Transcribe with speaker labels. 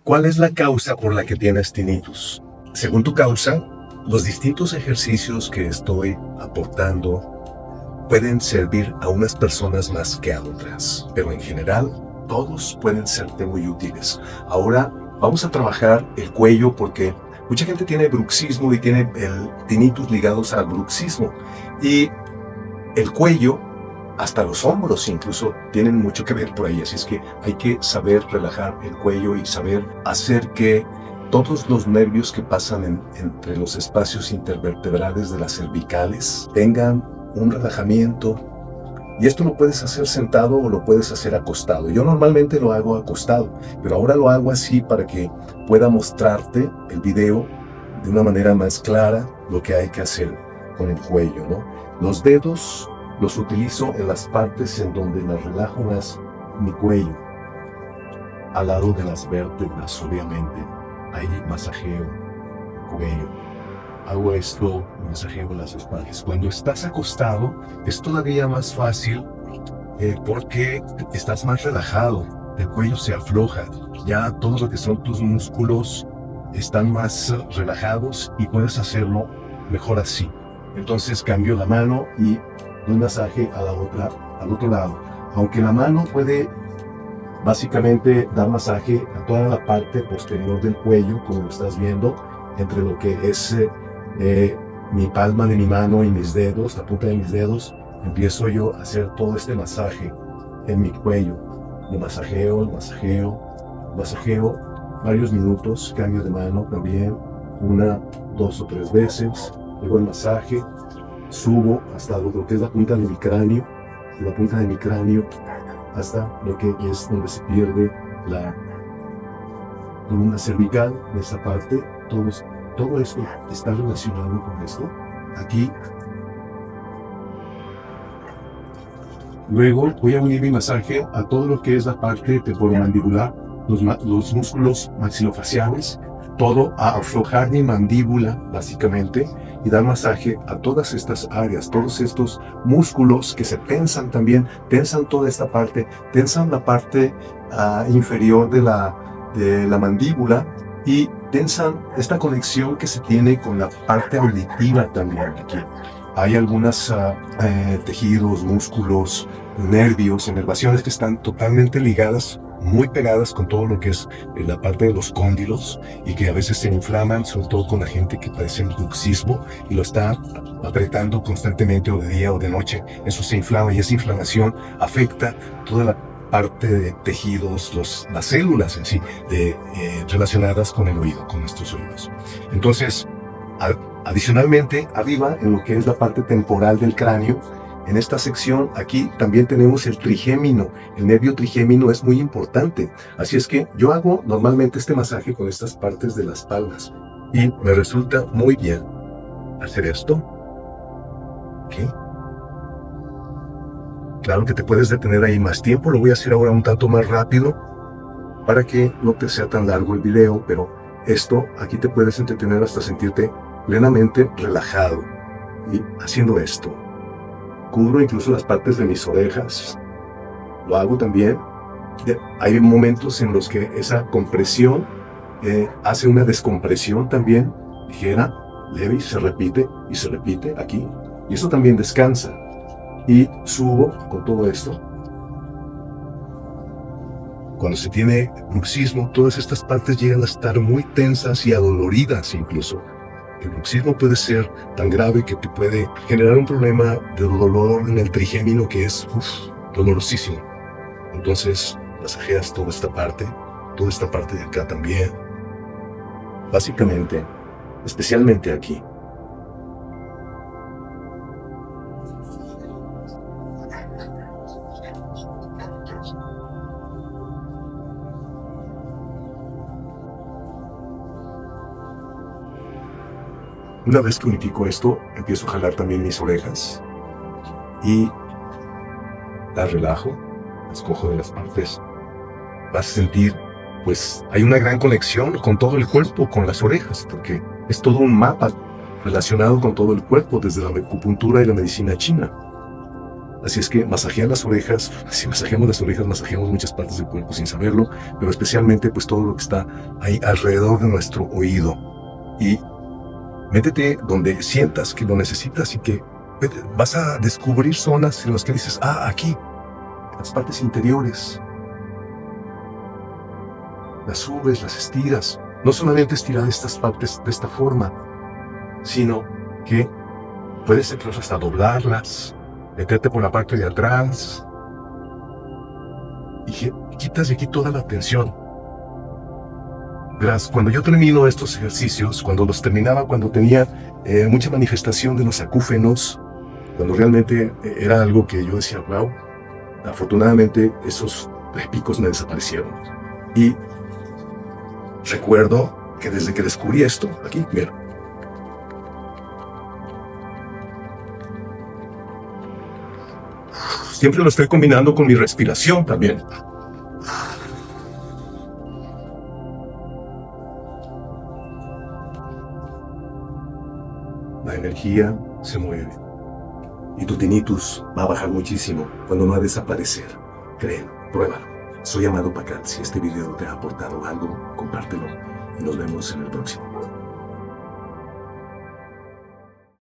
Speaker 1: ¿Cuál es la causa por la que tienes tinnitus? Según tu causa, los distintos ejercicios que estoy aportando pueden servir a unas personas más que a otras, pero en general todos pueden serte muy útiles. Ahora vamos a trabajar el cuello porque mucha gente tiene bruxismo y tiene el tinnitus ligados al bruxismo, y el cuello, hasta los hombros incluso, tienen mucho que ver por ahí. Así es que hay que saber relajar el cuello y saber hacer que todos los nervios que pasan entre los espacios intervertebrales de las cervicales tengan un relajamiento. Y esto lo puedes hacer sentado o lo puedes hacer acostado. Yo normalmente lo hago acostado, pero ahora lo hago así para que pueda mostrarte el video de una manera más clara lo que hay que hacer con el cuello, ¿no? Los dedos los utilizo en las partes en donde las relajo más mi cuello, al lado de las vértebras, obviamente. Ahí masajeo el cuello. Hago esto, masajeo las espaldas. Cuando estás acostado es todavía más fácil porque estás más relajado. El cuello se afloja. Ya todo lo que son tus músculos están más relajados y puedes hacerlo mejor así. Entonces cambio la mano y doy masaje al otro lado. Aunque la mano puede básicamente dar masaje a toda la parte posterior del cuello, como lo estás viendo, entre lo que es mi palma de mi mano y mis dedos, la punta de mis dedos, empiezo yo a hacer todo este masaje en mi cuello. Lo masajeo varios minutos, cambio de mano también, 1, 2 o 3 veces, luego el masaje, subo hasta lo que es la punta de mi cráneo, hasta lo que es donde se pierde la columna cervical, de esa parte. Todo esto está relacionado con esto. Aquí. Luego voy a unir mi masaje a todo lo que es la parte temporomandibular, los músculos maxilofaciales, todo a aflojar mi mandíbula básicamente y dar masaje a todas estas áreas, todos estos músculos que se tensan también, tensan toda esta parte, tensan la parte inferior de la mandíbula y tensan esta conexión que se tiene con la parte auditiva también aquí. Hay algunos tejidos, músculos, nervios, inervaciones que están totalmente ligadas, muy pegadas con todo lo que es la parte de los cóndilos y que a veces se inflaman, sobre todo con la gente que padece el bruxismo y lo está apretando constantemente o de día o de noche. Eso se inflama y esa inflamación afecta toda la parte de tejidos, las células en sí, relacionadas con el oído, con nuestros oídos. Entonces, adicionalmente, arriba, en lo que es la parte temporal del cráneo, en esta sección aquí también tenemos el trigémino. El nervio trigémino es muy importante. Así es que yo hago normalmente este masaje con estas partes de las palmas y me resulta muy bien hacer esto. ¿Okay? Claro que te puedes detener ahí más tiempo. Lo voy a hacer ahora un tanto más rápido para que no te sea tan largo el video, pero esto aquí te puedes entretener hasta sentirte plenamente relajado y haciendo esto. Cubro incluso las partes de mis orejas. Lo hago también. Hay momentos en los que esa compresión hace una descompresión también, ligera, leve, y se repite aquí. Y eso también descansa. Y subo con todo esto. Cuando se tiene bruxismo, todas estas partes llegan a estar muy tensas y adoloridas incluso. El bruxismo puede ser tan grave que te puede generar un problema de dolor en el trigémino que es dolorosísimo. Entonces, masajeas toda esta parte de acá también. Básicamente, especialmente aquí. Una vez que unifico esto, empiezo a jalar también mis orejas y las relajo, las cojo de las partes. Vas a sentir, pues, hay una gran conexión con todo el cuerpo, con las orejas, porque es todo un mapa relacionado con todo el cuerpo, desde la acupuntura y la medicina china. Así es que masajea las orejas. Si masajeamos las orejas, masajeamos muchas partes del cuerpo sin saberlo, pero especialmente pues todo lo que está ahí alrededor de nuestro oído. Y métete donde sientas que lo necesitas y que vas a descubrir zonas en las que dices, aquí, las partes interiores. Las subes, las estiras. No solamente estirar estas partes de esta forma, sino que puedes incluso hasta doblarlas, meterte por la parte de atrás y quitas de aquí toda la tensión. Verás, cuando yo termino estos ejercicios, cuando los terminaba, cuando tenía mucha manifestación de los acúfenos, cuando realmente era algo que yo decía, wow, afortunadamente esos picos me desaparecieron. Y recuerdo que desde que descubrí esto, aquí, mira, siempre lo estoy combinando con mi respiración también. La energía se mueve y tu tinnitus va a bajar muchísimo cuando no va a desaparecer. Créelo, pruébalo. Soy Amado Pacal. Si este video te ha aportado algo, compártelo y nos vemos en el próximo.